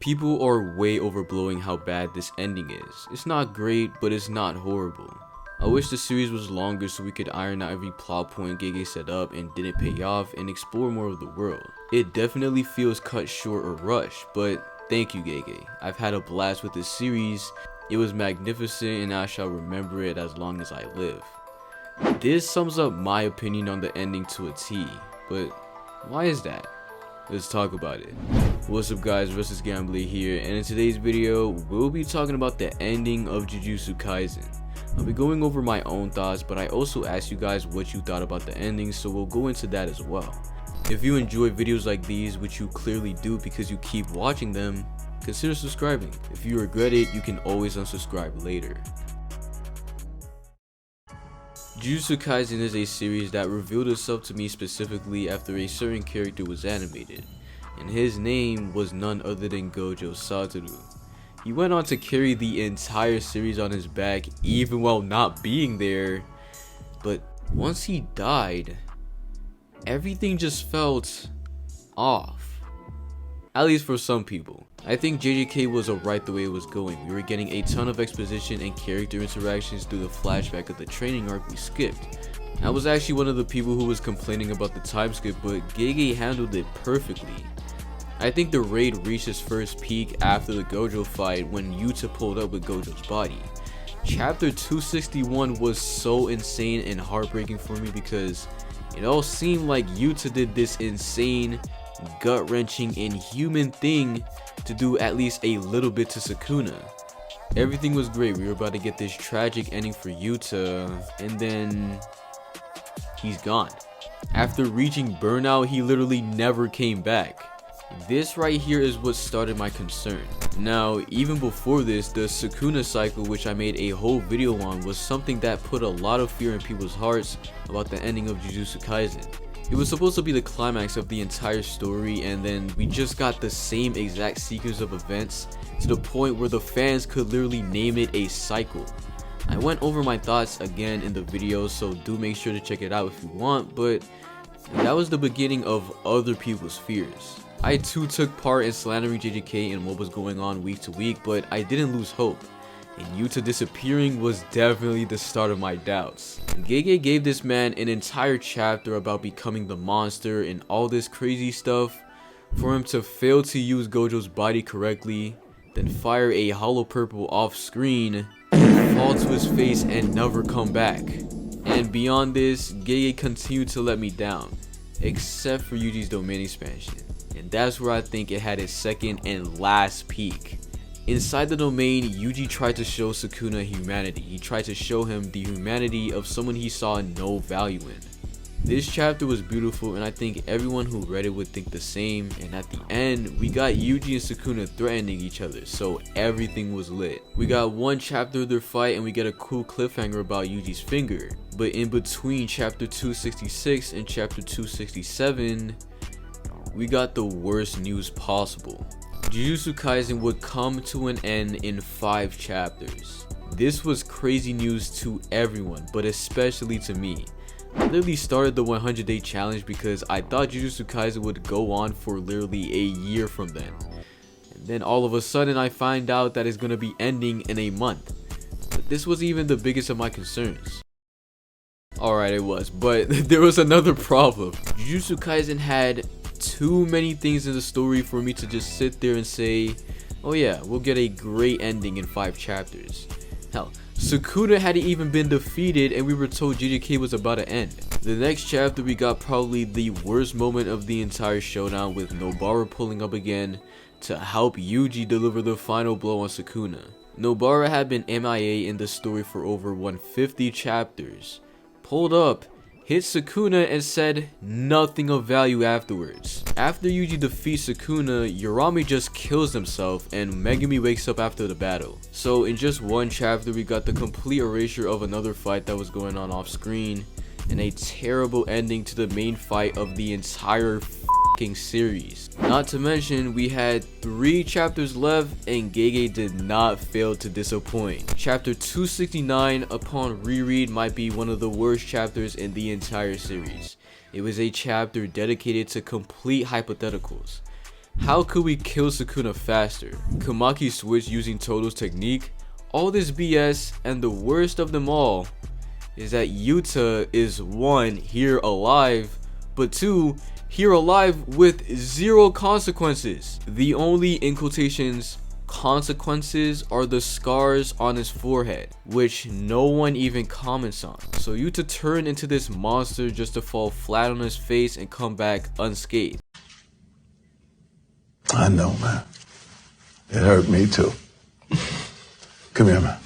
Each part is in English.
People are way overblowing how bad this ending is. It's not great, but it's not horrible. I wish the series was longer so we could iron out every plot point Gege set up and didn't pay off and explore more of the world. It definitely feels cut short or rushed, but thank you Gege. I've had a blast with this series. It was magnificent and I shall remember it as long as I live. This sums up my opinion on the ending to a T, but why is that? Let's talk about it. What's up guys, versus Gamblrr here, and in today's video, we'll be talking about the ending of Jujutsu Kaisen. I'll be going over my own thoughts, but I also asked you guys what you thought about the ending, so we'll go into that as well. If you enjoy videos like these, which you clearly do because you keep watching them, consider subscribing. If you regret it, you can always unsubscribe later. Jujutsu Kaisen is a series that revealed itself to me specifically after a certain character was animated, and his name was none other than Gojo Satoru. He went on to carry the entire series on his back even while not being there, but once he died, everything just felt off. At least for some people. I think JJK was alright the way it was going. We were getting a ton of exposition and character interactions through the flashback of the training arc we skipped. I was actually one of the people who was complaining about the time skip, but Gege handled it perfectly. I think the raid reached its first peak after the Gojo fight when Yuta pulled up with Gojo's body. Chapter 261 was so insane and heartbreaking for me because it all seemed like Yuta did this insane, gut-wrenching, inhuman thing to do at least a little bit to Sukuna. Everything was great. We were about to get this tragic ending for Yuta, and then he's gone. After reaching burnout, he literally never came back. This right here is what started my concern. Now, even before this, the Sukuna cycle, which I made a whole video on, was something that put a lot of fear in people's hearts about the ending of Jujutsu Kaisen. It was supposed to be the climax of the entire story, and then we just got the same exact sequence of events to the point where the fans could literally name it a cycle. I went over my thoughts again in the video, so do make sure to check it out if you want, but that was the beginning of other people's fears. I too took part in slandering JJK and what was going on week to week, but I didn't lose hope. And Yuta disappearing was definitely the start of my doubts. Gege gave this man an entire chapter about becoming the monster and all this crazy stuff, for him to fail to use Gojo's body correctly, then fire a hollow purple off screen, fall to his face and never come back. And beyond this, Gege continued to let me down, except for Yuji's domain expansion. And that's where I think it had its second and last peak. Inside the domain, Yuji tried to show Sukuna humanity. He tried to show him the humanity of someone he saw no value in. This chapter was beautiful, and I think everyone who read it would think the same, and at the end, we got Yuji and Sukuna threatening each other, so everything was lit. We got one chapter of their fight and we get a cool cliffhanger about Yuji's finger, but in between chapter 266 and chapter 267, we got the worst news possible. Jujutsu Kaisen would come to an end in 5 chapters. This was crazy news to everyone, but especially to me. I literally started the 100-day challenge because I thought Jujutsu Kaisen would go on for literally a year from then. And then all of a sudden I find out that it's gonna be ending in a month. But this wasn't even the biggest of my concerns. Alright, it was, but there was another problem. Jujutsu Kaisen had too many things in the story for me to just sit there and say, oh yeah, we'll get a great ending in 5 chapters. Hell, Sukuna hadn't even been defeated and we were told JJK was about to end. The next chapter we got probably the worst moment of the entire showdown, with Nobara pulling up again to help Yuji deliver the final blow on Sukuna. Nobara had been MIA in the story for over 150 chapters, pulled up, hit Sukuna and said nothing of value afterwards. After Yuji defeats Sukuna, Urami just kills himself and Megumi wakes up after the battle. So in just one chapter we got the complete erasure of another fight that was going on off screen, and a terrible ending to the main fight of the entire series. Not to mention, we had 3 chapters left and Gege did not fail to disappoint. Chapter 269 upon reread might be one of the worst chapters in the entire series. It was a chapter dedicated to complete hypotheticals. How could we kill Sukuna faster? Could Maki switch using Toto's technique? All this BS, and the worst of them all is that Yuta is 1, here alive, but 2, here alive with 0 consequences. The only, in quotations, consequences are the scars on his forehead, which no one even comments on. So Yuta turned into this monster just to fall flat on his face and come back unscathed. I know, man. It hurt me too. Come here, man.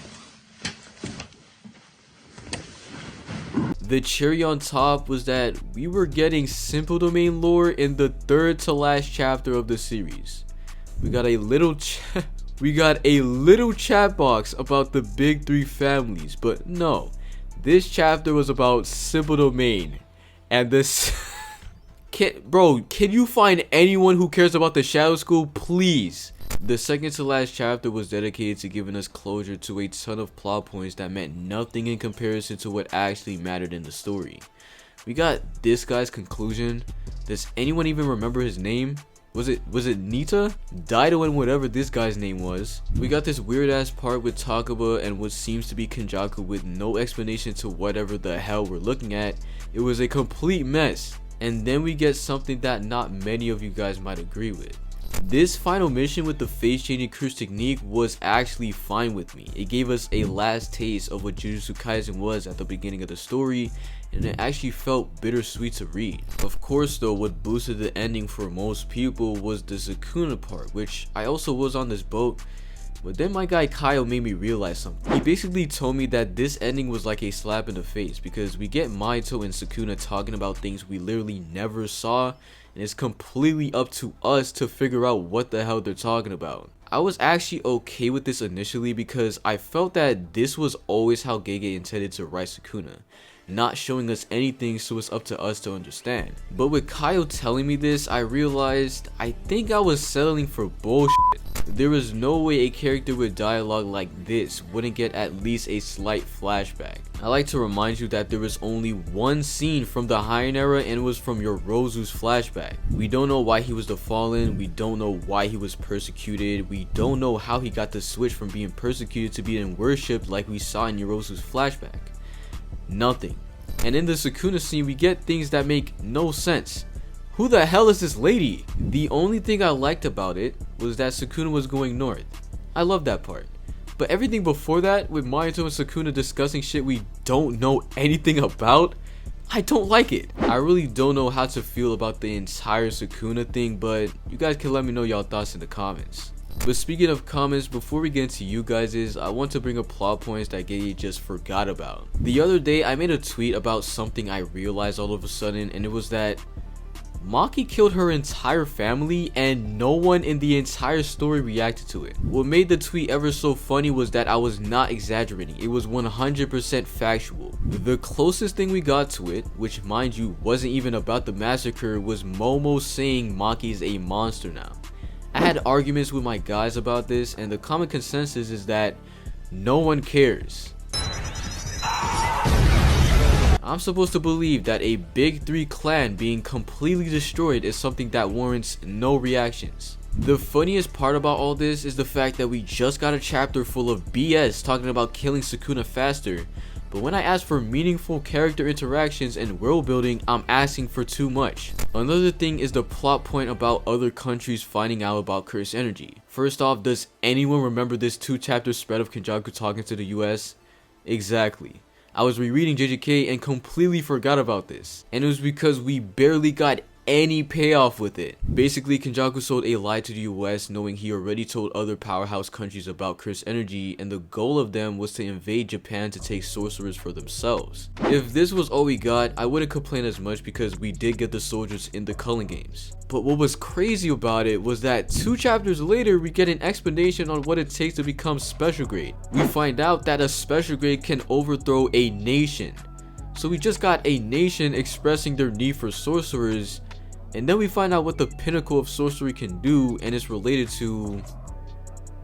The cherry on top was that we were getting simple domain lore in the 3rd to last chapter of the series. We got a little chat box about the big 3 families, but no, this chapter was about simple domain, and this. Can you find anyone who cares about the Shadow School, please? The 2nd to last chapter was dedicated to giving us closure to a ton of plot points that meant nothing in comparison to what actually mattered in the story. We got this guy's conclusion. Does anyone even remember his name? Was it Nita? Daido and whatever this guy's name was. We got this weird ass part with Takaba and what seems to be Kenjaku with no explanation to whatever the hell we're looking at. It was a complete mess. And then we get something that not many of you guys might agree with. This final mission with the face changing cruise technique was actually fine with me. It gave us a last taste of what Jujutsu Kaisen was at the beginning of the story, and it actually felt bittersweet to read. Of course though, what boosted the ending for most people was the Sukuna part, which I also was on this boat. But then my guy Kyle made me realize something. He basically told me that this ending was like a slap in the face because we get Mahito and Sukuna talking about things we literally never saw, and it's completely up to us to figure out what the hell they're talking about. I was actually okay with this initially because I felt that this was always how Gege intended to write Sukuna, not showing us anything, so it's up to us to understand. But with Kyle telling me this, I realized I think I was settling for bullshit. There was no way a character with dialogue like this wouldn't get at least a slight flashback. I like to remind you that there was only one scene from the Heian era, and it was from Yorozu's flashback. We don't know why he was the Fallen, we don't know why he was persecuted, we don't know how he got the switch from being persecuted to being worshipped like we saw in Yorozu's flashback. Nothing. And in the Sukuna scene we get things that make no sense. Who the hell is this lady? The only thing I liked about it was that Sukuna was going north. I love that part. But everything before that, with Mahito and Sukuna discussing shit we don't know anything about, I don't like it. I really don't know how to feel about the entire Sukuna thing, but you guys can let me know y'all thoughts in the comments. But speaking of comments, before we get into you guys', I want to bring up plot points that Gege just forgot about. The other day, I made a tweet about something I realized all of a sudden, and it was that Maki killed her entire family and no one in the entire story reacted to it. What made the tweet ever so funny was that I was not exaggerating, it was 100% factual. The closest thing we got to it, which mind you wasn't even about the massacre, was Momo saying Maki's a monster now. I had arguments with my guys about this, and the common consensus is that no one cares. I'm supposed to believe that a big 3 clan being completely destroyed is something that warrants no reactions. The funniest part about all this is the fact that we just got a chapter full of BS talking about killing Sukuna faster, but when I ask for meaningful character interactions and world building, I'm asking for too much. Another thing is the plot point about other countries finding out about cursed energy. First off, does anyone remember this 2-chapter spread of Kenjaku talking to the US? Exactly. I was rereading JJK and completely forgot about this, and it was because we barely got any payoff with it. Basically, Kenjaku sold a lie to the US knowing he already told other powerhouse countries about cursed energy, and the goal of them was to invade Japan to take sorcerers for themselves. If this was all we got, I wouldn't complain as much because we did get the soldiers in the culling games. But what was crazy about it was that 2 chapters later we get an explanation on what it takes to become special grade. We find out that a special grade can overthrow a nation. So we just got a nation expressing their need for sorcerers, and then we find out what the pinnacle of sorcery can do, and it's related to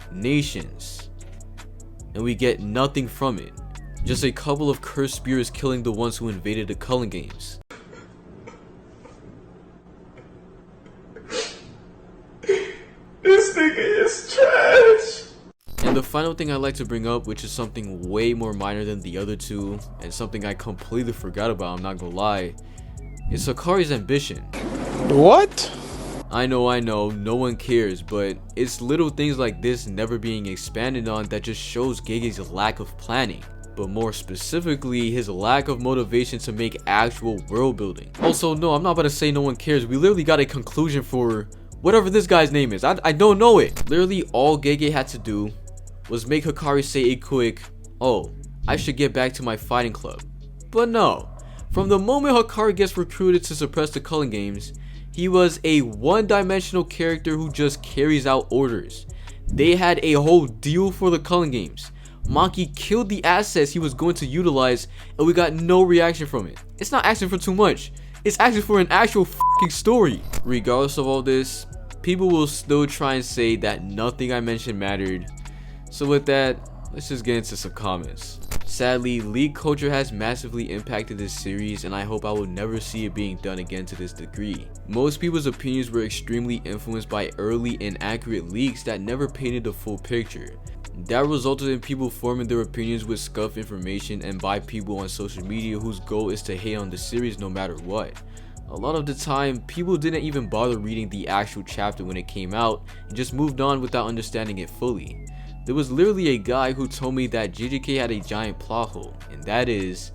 nations. And we get nothing from it. Just a couple of cursed spirits killing the ones who invaded the culling games. is trash! And the final thing I'd like to bring up, which is something way more minor than the other two, and something I completely forgot about, I'm not gonna lie, is Hakari's ambition. What? I know, no one cares, but it's little things like this never being expanded on that just shows Gege's lack of planning. But more specifically, his lack of motivation to make actual world building. Also, no, I'm not about to say no one cares. We literally got a conclusion for whatever this guy's name is. I don't know it. Literally, all Gege had to do was make Hakari say a quick, "Oh, I should get back to my fighting club." But no, from the moment Hakari gets recruited to suppress the Culling Games, he was a one-dimensional character who just carries out orders. They had a whole deal for the Culling Games. Maki killed the assets he was going to utilize, and we got no reaction from it. It's not asking for too much. It's asking for an actual fucking story. Regardless of all this, people will still try and say that nothing I mentioned mattered. So with that, let's just get into some comments. Sadly, league culture has massively impacted this series, and I hope I will never see it being done again to this degree. Most people's opinions were extremely influenced by early inaccurate leaks that never painted the full picture. That resulted in people forming their opinions with scuffed information and by people on social media whose goal is to hate on the series no matter what. A lot of the time, people didn't even bother reading the actual chapter when it came out and just moved on without understanding it fully. There was literally a guy who told me that JJK had a giant plot hole, and that is,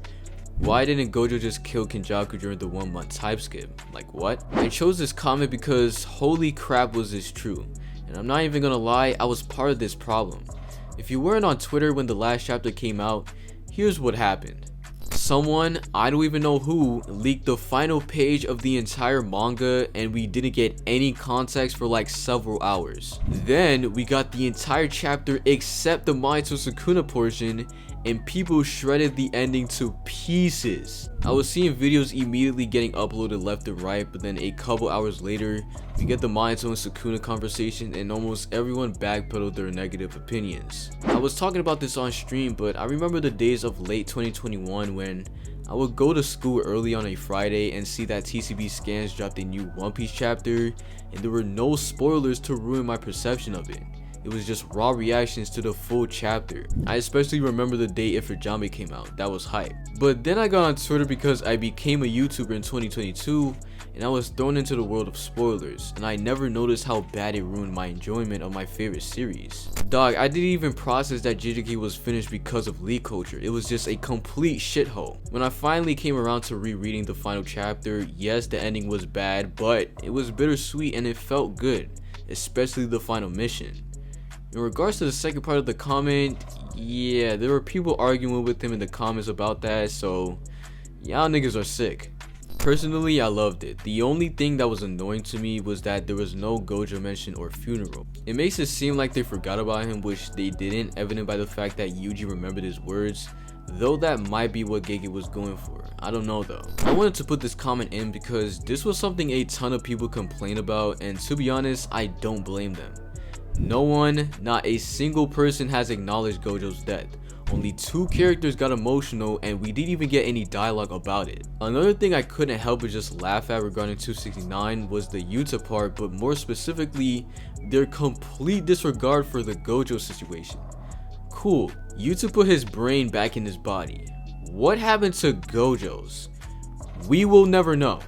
why didn't Gojo just kill Kenjaku during the 1 month time skip? Like what? I chose this comment because holy crap was this true, and I'm not even gonna lie, I was part of this problem. If you weren't on Twitter when the last chapter came out, here's what happened. Someone, I don't even know who, leaked the final page of the entire manga and we didn't get any context for like several hours. Then we got the entire chapter except the Minato Sukuna portion and people shredded the ending to pieces. I was seeing videos immediately getting uploaded left and right, but then a couple hours later, we get the Minato and Sukuna conversation and almost everyone backpedaled their negative opinions. I was talking about this on stream, but I remember the days of late 2021 when I would go to school early on a Friday and see that TCB Scans dropped a new One Piece chapter, and there were no spoilers to ruin my perception of it. It was just raw reactions to the full chapter. I especially remember the day Ifujame came out. That was hype. But then I got on Twitter because I became a YouTuber in 2022 and I was thrown into the world of spoilers, and I never noticed how bad it ruined my enjoyment of my favorite series. Dog, I didn't even process that JJK was finished because of leak culture. It was just a complete shithole. When I finally came around to rereading the final chapter, yes, the ending was bad, but it was bittersweet and it felt good, especially the final mission. In regards to the second part of the comment, yeah, there were people arguing with him in the comments about that, so y'all niggas are sick. Personally, I loved it. The only thing that was annoying to me was that there was no Gojo mention or funeral. It makes it seem like they forgot about him, which they didn't, evident by the fact that Yuji remembered his words, though that might be what Gege was going for. I don't know though. I wanted to put this comment in because this was something a ton of people complained about, and to be honest, I don't blame them. No one, not a single person has acknowledged Gojo's death. Only 2 characters got emotional and we didn't even get any dialogue about it. Another thing I couldn't help but just laugh at regarding 269 was the Yuta part, but more specifically, their complete disregard for the Gojo situation. Cool, Yuta put his brain back in his body. What happened to Gojo's? We will never know.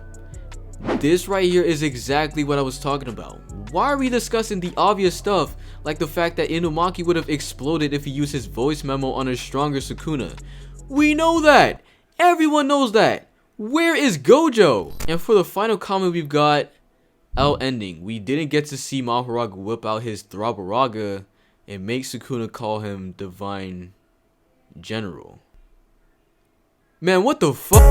This right here is exactly what I was talking about. Why are we discussing the obvious stuff, like the fact that Inumaki would have exploded if he used his voice memo on a stronger Sukuna? We know that! Everyone knows that! Where is Gojo? And for the final comment we've got, L ending. We didn't get to see Mahoraga whip out his Thraboraga and make Sukuna call him Divine General. Man, what the fuck?